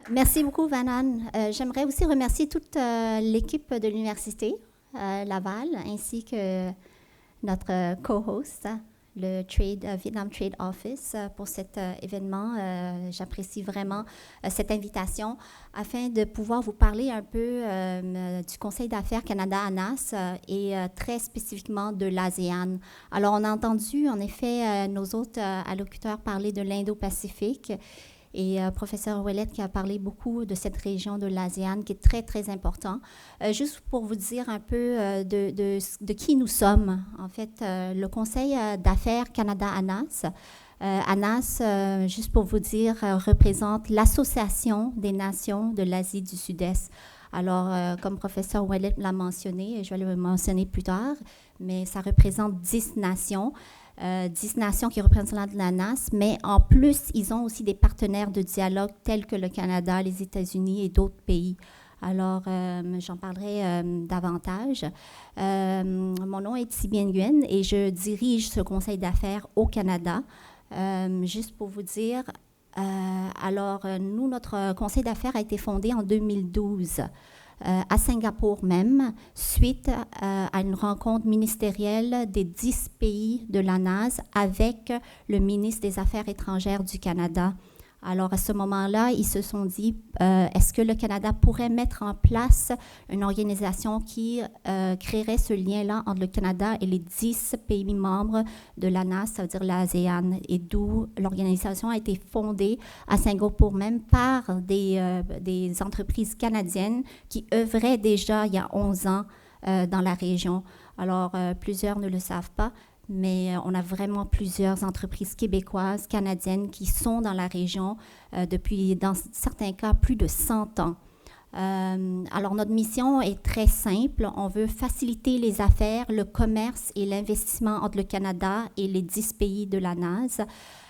Merci beaucoup, Vanan. J'aimerais aussi remercier toute l'équipe de l'Université Laval, ainsi que notre co-host, le Vietnam Trade Office, pour cet événement. J'apprécie vraiment cette invitation afin de pouvoir vous parler un peu du Conseil d'affaires Canada-ANAS et très spécifiquement de l'ASEAN. Alors, on a entendu en effet nos autres allocuteurs parler de l'Indo-Pacifique. Et professeur Ouellette qui a parlé beaucoup de cette région de l'ASEAN qui est très, très important. Juste pour vous dire un peu de qui nous sommes. En fait, le Conseil d'affaires Canada-ANAS. ANAS, juste pour vous dire, représente l'Association des nations de l'Asie du Sud-Est. Alors, comme professeur Ouellette l'a mentionné, et je vais le mentionner plus tard, mais ça représente 10 nations. 10 nations qui représentent l'ANAS, mais en plus, ils ont aussi des partenaires de dialogue tels que le Canada, les États-Unis et d'autres pays. Alors, j'en parlerai davantage. Mon nom est Thi Bien Nguyen et je dirige ce conseil d'affaires au Canada. Juste pour vous dire, nous, notre conseil d'affaires a été fondé en 2012. À Singapour même, suite à une rencontre ministérielle des 10 pays de l'ANAS avec le ministre des Affaires étrangères du Canada. Alors, à ce moment-là, ils se sont dit, est-ce que le Canada pourrait mettre en place une organisation qui créerait ce lien-là entre le Canada et les 10 pays membres de l'ANAS, ça veut dire l'ASEAN, et d'où l'organisation a été fondée à Singapour même par des entreprises canadiennes qui œuvraient déjà il y a 11 ans dans la région. Alors, plusieurs ne le savent pas, mais on a vraiment plusieurs entreprises québécoises, canadiennes qui sont dans la région depuis, dans certains cas, plus de 100 ans. Alors, notre mission est très simple. On veut faciliter les affaires, le commerce et l'investissement entre le Canada et les 10 pays de l'ANAS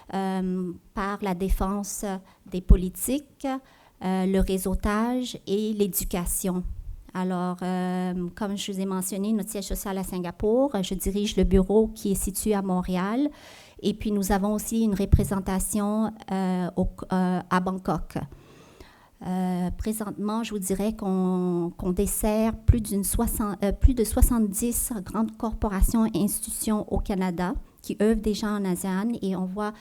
par la défense des politiques, le réseautage et l'éducation. Alors, comme je vous ai mentionné, notre siège social à Singapour, je dirige le bureau qui est situé à Montréal. Et puis, nous avons aussi une représentation à Bangkok. Présentement, je vous dirais qu'on dessert plus de 70 grandes corporations et institutions au Canada qui œuvrent déjà en ASEAN et on voit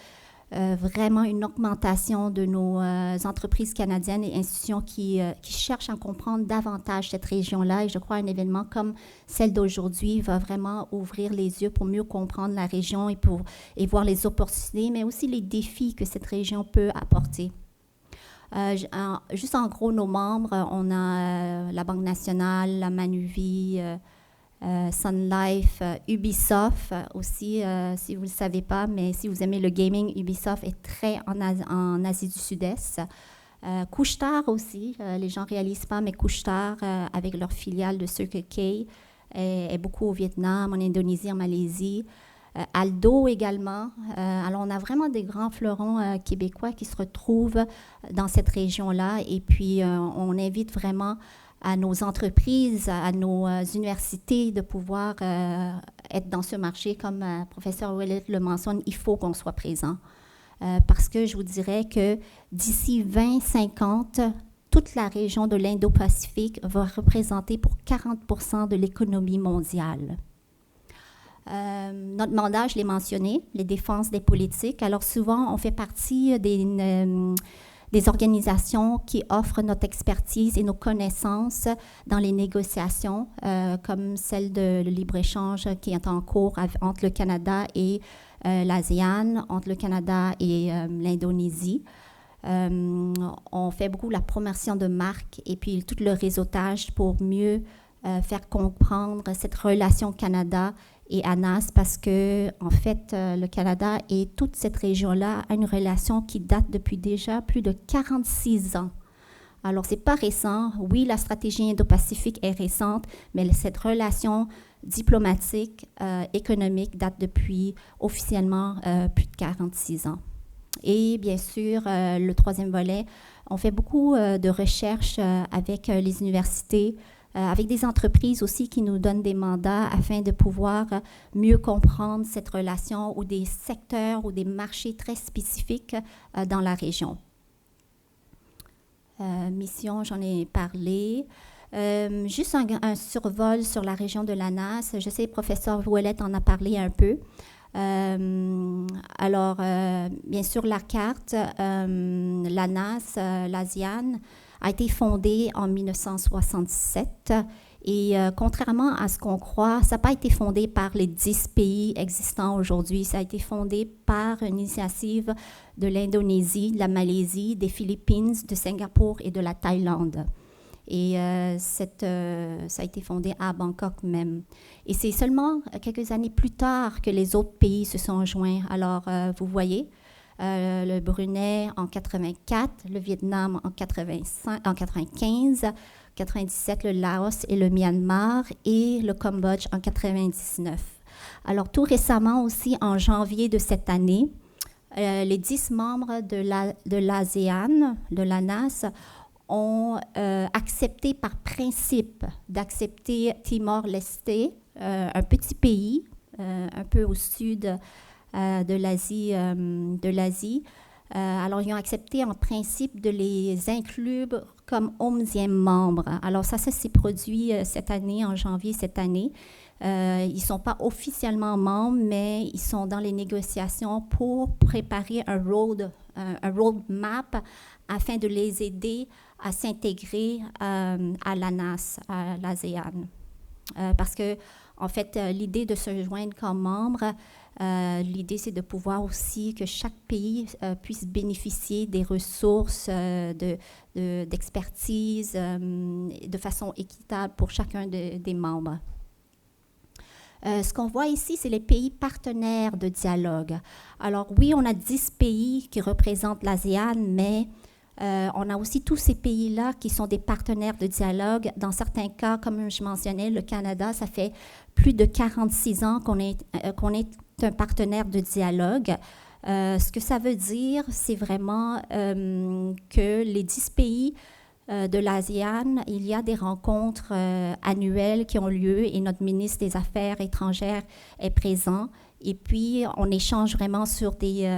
vraiment une augmentation de nos entreprises canadiennes et institutions qui cherchent à comprendre davantage cette région-là. Et je crois qu'un événement comme celle d'aujourd'hui va vraiment ouvrir les yeux pour mieux comprendre la région et voir les opportunités, mais aussi les défis que cette région peut apporter. Juste en gros, nos membres, on a la Banque nationale, la Manuvie, Sun Life, Ubisoft aussi, si vous ne le savez pas, mais si vous aimez le gaming, Ubisoft est très en Asie du Sud-Est. Couche-Tard aussi, les gens ne réalisent pas, mais Couche-Tard, avec leur filiale de Circle K, est beaucoup au Vietnam, en Indonésie, en Malaisie. Aldo également. Alors, on a vraiment des grands fleurons québécois qui se retrouvent dans cette région-là et puis on invite vraiment à nos entreprises, à nos universités de pouvoir être dans ce marché. Comme professeur Ouellette le mentionne, il faut qu'on soit présent. Parce que je vous dirais que d'ici 2050, toute la région de l'Indo-Pacifique va représenter pour 40% de l'économie mondiale. Notre mandat, je l'ai mentionné, les défenses des politiques. Alors souvent, on fait partie des organisations qui offrent notre expertise et nos connaissances dans les négociations, comme celle de libre-échange qui est en cours entre le Canada et l'ASEAN, entre le Canada et l'Indonésie. On fait beaucoup la promotion de marques et puis tout le réseautage pour mieux faire comprendre cette relation Canada et ANAS parce que, en fait, le Canada et toute cette région-là a une relation qui date depuis déjà plus de 46 ans. Alors, ce n'est pas récent. Oui, la stratégie Indo-Pacifique est récente, mais cette relation diplomatique, économique date depuis officiellement plus de 46 ans. Et bien sûr, le troisième volet, on fait beaucoup de recherches avec les universités, avec des entreprises aussi qui nous donnent des mandats afin de pouvoir mieux comprendre cette relation ou des secteurs ou des marchés très spécifiques dans la région. mission, j'en ai parlé. Juste un survol sur la région de la NAS. Je sais, le professeur Ouellette en a parlé un peu. Alors, bien sûr, la carte, la NAS, l'ASEAN, a été fondée en 1967. Et contrairement à ce qu'on croit, ça n'a pas été fondé par les 10 pays existants aujourd'hui. Ça a été fondé par une initiative de l'Indonésie, de la Malaisie, des Philippines, de Singapour et de la Thaïlande. Et ça a été fondé à Bangkok même. Et c'est seulement quelques années plus tard que les autres pays se sont joints. Alors, vous voyez, le Brunei en 84, le Vietnam en 95, 97, le Laos et le Myanmar, et le Cambodge en 99. Alors, tout récemment aussi, en janvier de cette année, les 10 membres de l'ASEAN, de la NAS, ont accepté par principe d'accepter Timor-Leste, un petit pays un peu au sud de l'Asie. Alors, ils ont accepté en principe de les inclure comme 11e membre. Alors, ça s'est produit cette année, en janvier cette année. Ils ne sont pas officiellement membres, mais ils sont dans les négociations pour préparer un roadmap afin de les aider à s'intégrer à la NAS, à l'ASEAN. Parce que, en fait, l'idée de se joindre comme membre, l'idée, c'est de pouvoir aussi que chaque pays puisse bénéficier des ressources d'expertise de façon équitable pour chacun des membres. Ce qu'on voit ici, c'est les pays partenaires de dialogue. Alors oui, on a 10 pays qui représentent l'ASEAN, mais on a aussi tous ces pays-là qui sont des partenaires de dialogue. Dans certains cas, comme je mentionnais, le Canada, ça fait plus de 46 ans qu'on est un partenaire de dialogue. Ce que ça veut dire, c'est vraiment que les 10 pays de l'ASEAN, il y a des rencontres annuelles qui ont lieu et notre ministre des Affaires étrangères est présent. Et puis, on échange vraiment sur des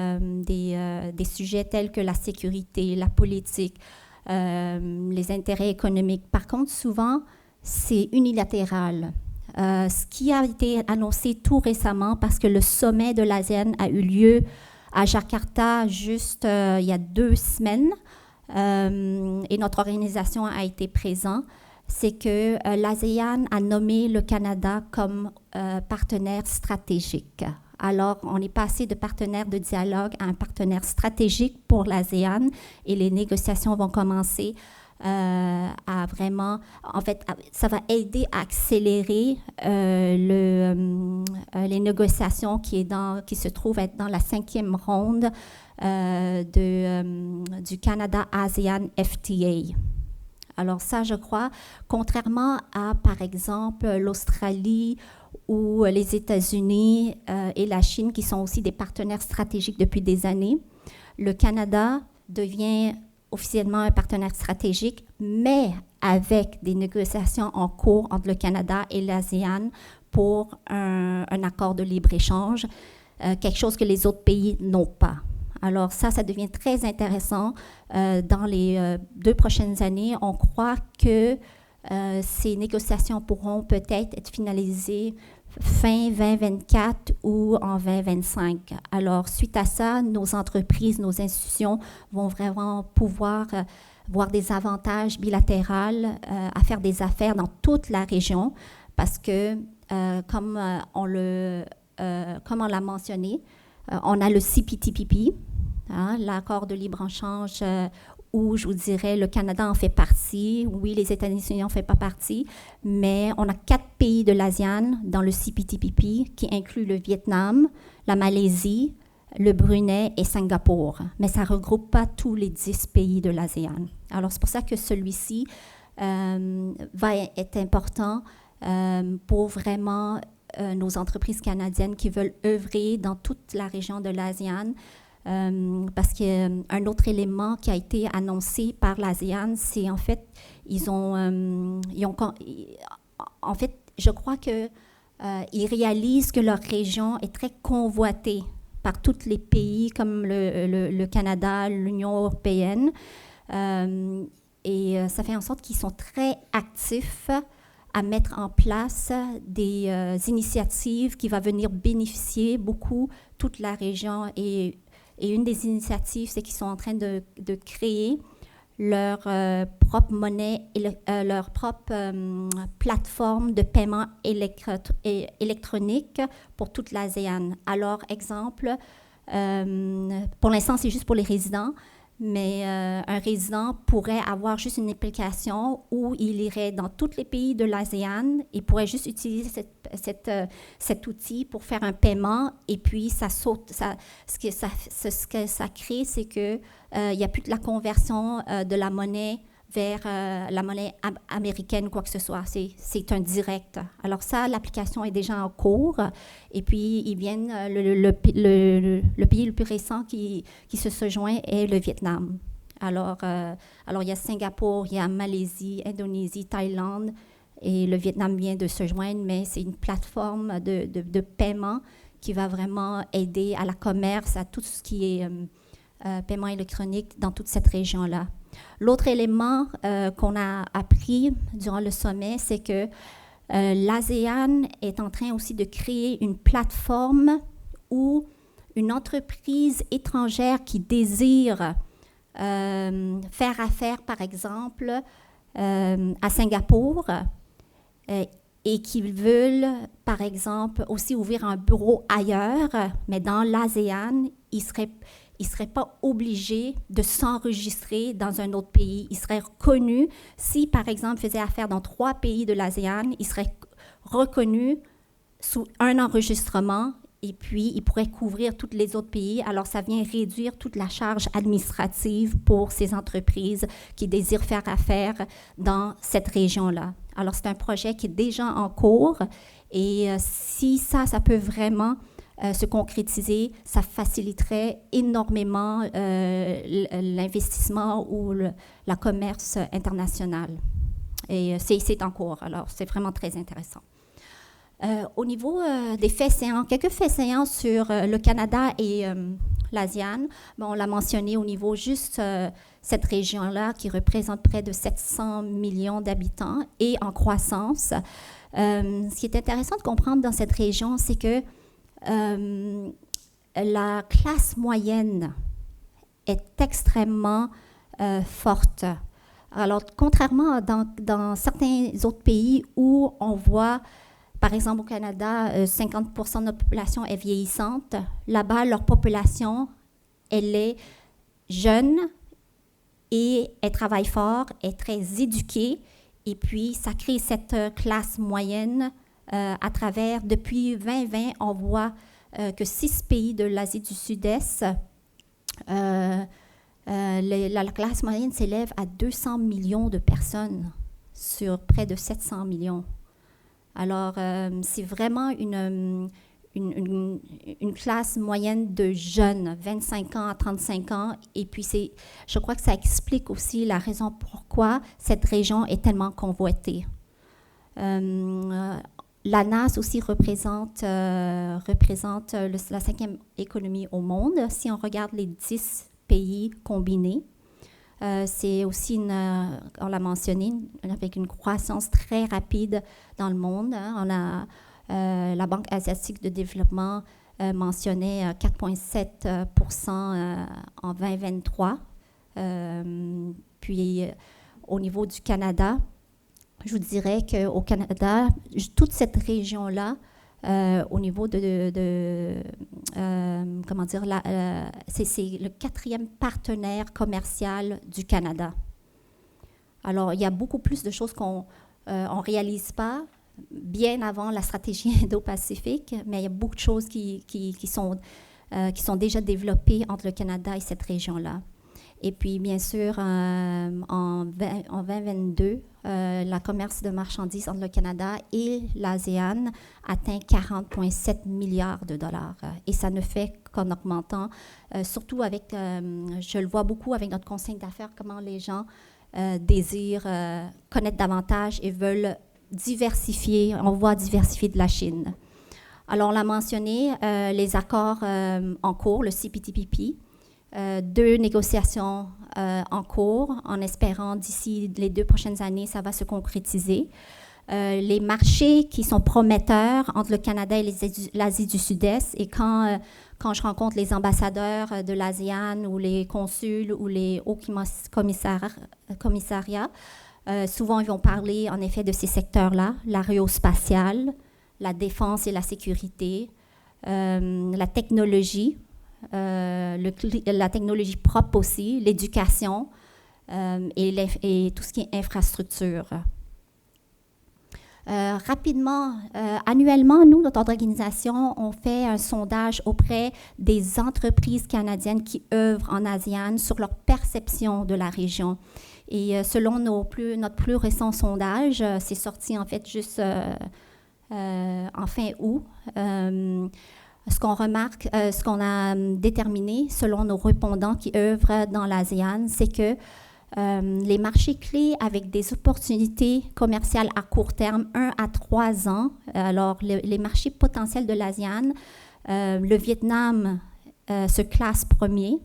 sujets tels que la sécurité, la politique, les intérêts économiques. Par contre, souvent, c'est unilatéral. Ce qui a été annoncé tout récemment, parce que le sommet de l'ASEAN a eu lieu à Jakarta juste il y a 2 semaines, et notre organisation a été présente, c'est que l'ASEAN a nommé le Canada comme partenaire stratégique. Alors, on est passé de partenaire de dialogue à un partenaire stratégique pour l'ASEAN et les négociations vont commencer à vraiment... En fait, ça va aider à accélérer les négociations qui se trouvent être dans la 5e ronde du Canada-ASEAN FTA. Alors ça, je crois, contrairement à, par exemple, l'Australie ou les États-Unis et la Chine, qui sont aussi des partenaires stratégiques depuis des années, le Canada devient officiellement un partenaire stratégique, mais avec des négociations en cours entre le Canada et l'ASEAN pour un accord de libre-échange, quelque chose que les autres pays n'ont pas. Alors ça devient très intéressant. Dans les 2 prochaines années, on croit que ces négociations pourront peut-être être finalisées fin 2024 ou en 2025. Alors, suite à ça, nos entreprises, nos institutions vont vraiment pouvoir voir des avantages bilatéraux à faire des affaires dans toute la région parce que, comme on l'a mentionné, on a le CPTPP, l'accord de libre-échange où, je vous dirais, le Canada en fait partie. Oui, les États-Unis n'en font pas partie, mais on a 4 pays de l'ASEAN dans le CPTPP qui inclut le Vietnam, la Malaisie, le Brunei et Singapour. Mais ça ne regroupe pas tous les 10 pays de l'ASEAN. Alors, c'est pour ça que celui-ci va être important pour vraiment nos entreprises canadiennes qui veulent œuvrer dans toute la région de l'ASEAN. Parce qu'un autre élément qui a été annoncé par l'ASEAN, c'est en fait, en fait, je crois qu'ils réalisent que leur région est très convoitée par tous les pays comme le Canada, l'Union européenne. et ça fait en sorte qu'ils sont très actifs à mettre en place des initiatives qui vont venir bénéficier beaucoup toute la région. Et une des initiatives, c'est qu'ils sont en train de créer leur propre monnaie et leur propre plateforme de paiement électronique pour toute l'ASEAN. Alors, exemple, pour l'instant, c'est juste pour les résidents, mais un résident pourrait avoir juste une application où il irait dans tous les pays de l'ASEAN et pourrait juste utiliser cet outil pour faire un paiement. Et puis, ce que ça crée, c'est qu'il n'y a plus de la conversion de la monnaie vers la monnaie américaine, quoi que ce soit. C'est un direct. Alors ça, l'application est déjà en cours. Et puis, ils viennent, le pays le plus récent qui se joint est le Vietnam. Alors, il y a Singapour, il y a Malaisie, Indonésie, Thaïlande, et le Vietnam vient de se joindre, mais c'est une plateforme de paiement qui va vraiment aider à la commerce, à tout ce qui est paiement électronique dans toute cette région-là. L'autre élément qu'on a appris durant le sommet, c'est que l'ASEAN est en train aussi de créer une plateforme où une entreprise étrangère qui désire faire affaire, par exemple, à Singapour et qui veulent, par exemple, aussi ouvrir un bureau ailleurs, mais dans l'ASEAN, ils ne seraient pas obligés de s'enregistrer dans un autre pays. Ils seraient reconnus, si par exemple faisaient affaire dans 3 pays de l'ASEAN, ils seraient reconnus sous un enregistrement et puis ils pourraient couvrir tous les autres pays. Alors ça vient réduire toute la charge administrative pour ces entreprises qui désirent faire affaire dans cette région-là. Alors c'est un projet qui est déjà en cours et si ça peut vraiment se concrétiser, ça faciliterait énormément l'investissement ou la commerce international. Et c'est en cours, alors c'est vraiment très intéressant. Au niveau des faits saillants, quelques faits saillants sur le Canada et l'ASEAN. Bon, on l'a mentionné au niveau juste cette région-là qui représente près de 700 millions d'habitants et en croissance. Ce qui est intéressant de comprendre dans cette région, c'est que la classe moyenne est extrêmement forte. Alors, contrairement dans certains autres pays où on voit, par exemple au Canada, 50% de notre population est vieillissante, là-bas, leur population, elle est jeune et elle travaille fort, est très éduquée, et puis ça crée cette classe moyenne à travers, depuis 2020, on voit que 6 pays de l'Asie du Sud-Est, la classe moyenne s'élève à 200 millions de personnes sur près de 700 millions. Alors, c'est vraiment une classe moyenne de jeunes, 25 ans à 35 ans. Et puis, je crois que ça explique aussi la raison pourquoi cette région est tellement convoitée. La NAS aussi représente la 5e économie au monde. Si on regarde les 10 pays combinés, c'est aussi, on l'a mentionné, avec une croissance très rapide dans le monde. On a la Banque asiatique de développement mentionnait 4,7% en 2023. Puis au niveau du Canada, je vous dirais qu'au Canada, toute cette région-là, au niveau comment dire, c'est le 4e partenaire commercial du Canada. Alors, il y a beaucoup plus de choses qu'on ne réalise pas bien avant la stratégie Indo-Pacifique, mais il y a beaucoup de choses qui sont déjà développées entre le Canada et cette région-là. Et puis, bien sûr, en 2022, le commerce de marchandises entre le Canada et l'ASEAN atteint 40,7 milliards de dollars. Et ça ne fait qu'en augmentant, surtout avec, je le vois beaucoup avec notre conseil d'affaires, comment les gens désirent connaître davantage et veulent diversifier, on voit diversifier de la Chine. Alors, on l'a mentionné, les accords en cours, le CPTPP, 2 négociations en cours, en espérant d'ici les 2 prochaines années, ça va se concrétiser. Les marchés qui sont prometteurs entre le Canada et l'Asie du Sud-Est, et quand je rencontre les ambassadeurs de l'ASEAN ou les consuls ou les hauts commissariats, souvent ils vont parler en effet de ces secteurs-là, l'aérospatiale, la défense et la sécurité, la technologie, la technologie propre aussi, l'éducation et tout ce qui est infrastructure. Rapidement, annuellement, nous, notre organisation, on fait un sondage auprès des entreprises canadiennes qui œuvrent en ASEAN sur leur perception de la région. Et selon notre plus récent sondage, c'est sorti en fait juste en fin août, ce qu'on remarque, ce qu'on a déterminé selon nos répondants qui œuvrent dans l'ASEAN, c'est que les marchés clés avec des opportunités commerciales à court terme, 1 à 3 ans. Alors, les marchés potentiels de l'ASEAN, le Vietnam se classe premier.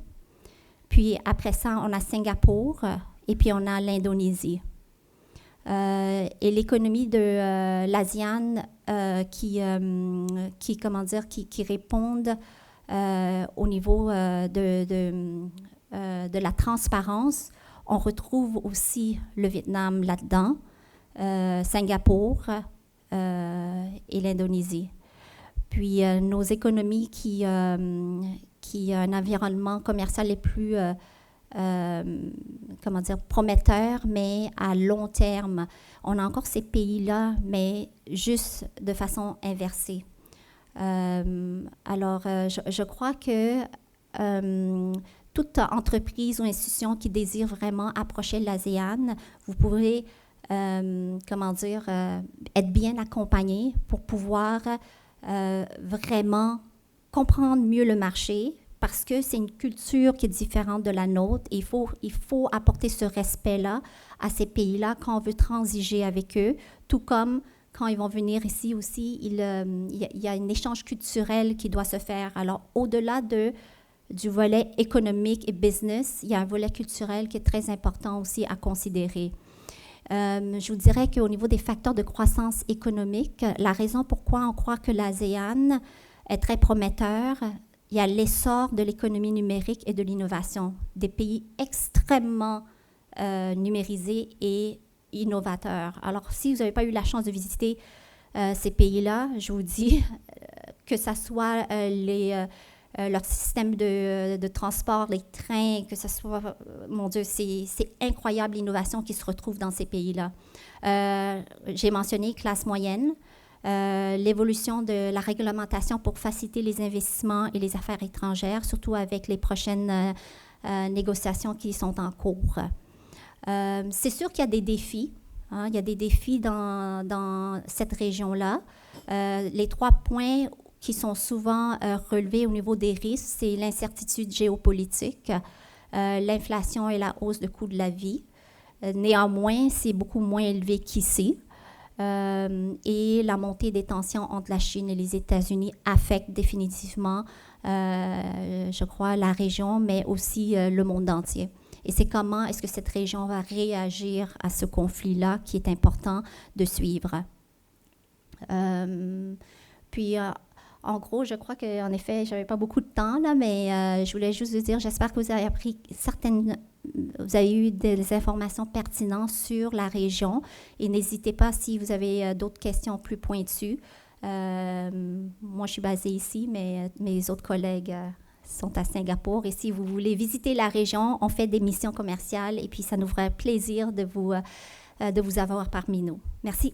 Puis après ça, on a Singapour et puis on a l'Indonésie. Et l'économie de l'ASEAN qui répondent au niveau de la transparence. On retrouve aussi le Vietnam là-dedans, Singapour et l'Indonésie. Puis nos économies qui ont un environnement commercial les plus prometteurs, mais à long terme. On a encore ces pays-là, mais juste de façon inversée. Alors, je crois que toute entreprise ou institution qui désire vraiment approcher l'ASEAN, vous pourrez, être bien accompagné pour pouvoir vraiment comprendre mieux le marché, parce que c'est une culture qui est différente de la nôtre. Il faut apporter ce respect-là à ces pays-là quand on veut transiger avec eux, tout comme quand ils vont venir ici aussi, il y a un échange culturel qui doit se faire. Alors, au-delà du volet économique et business, il y a un volet culturel qui est très important aussi à considérer. Je vous dirais qu'au niveau des facteurs de croissance économique, la raison pourquoi on croit que l'ASEAN est très prometteur, il y a l'essor de l'économie numérique et de l'innovation, des pays extrêmement numérisés et innovateurs. Alors, si vous n'avez pas eu la chance de visiter ces pays-là, je vous dis que ce soit leur système de transport, les trains, que ce soit, mon Dieu, c'est incroyable l'innovation qui se retrouve dans ces pays-là. J'ai mentionné classe moyenne, l'évolution de la réglementation pour faciliter les investissements et les affaires étrangères, surtout avec les prochaines négociations qui sont en cours. C'est sûr qu'il y a des défis. Hein, il y a des défis dans cette région-là. Les 3 points qui sont souvent relevés au niveau des risques, c'est l'incertitude géopolitique, l'inflation et la hausse de coût de la vie. Néanmoins, c'est beaucoup moins élevé qu'ici. Et la montée des tensions entre la Chine et les États-Unis affecte définitivement, je crois, la région, mais aussi le monde entier. Et c'est comment est-ce que cette région va réagir à ce conflit-là qui est important de suivre. Puis, en gros, je crois qu'en effet, je n'avais pas beaucoup de temps, là, mais je voulais juste vous dire, j'espère que vous avez appris vous avez eu des informations pertinentes sur la région. Et n'hésitez pas si vous avez d'autres questions plus pointues. Moi, je suis basée ici, mais mes autres collègues sont à Singapour. Et si vous voulez visiter la région, on fait des missions commerciales et puis ça nous ferait plaisir de vous avoir parmi nous. Merci.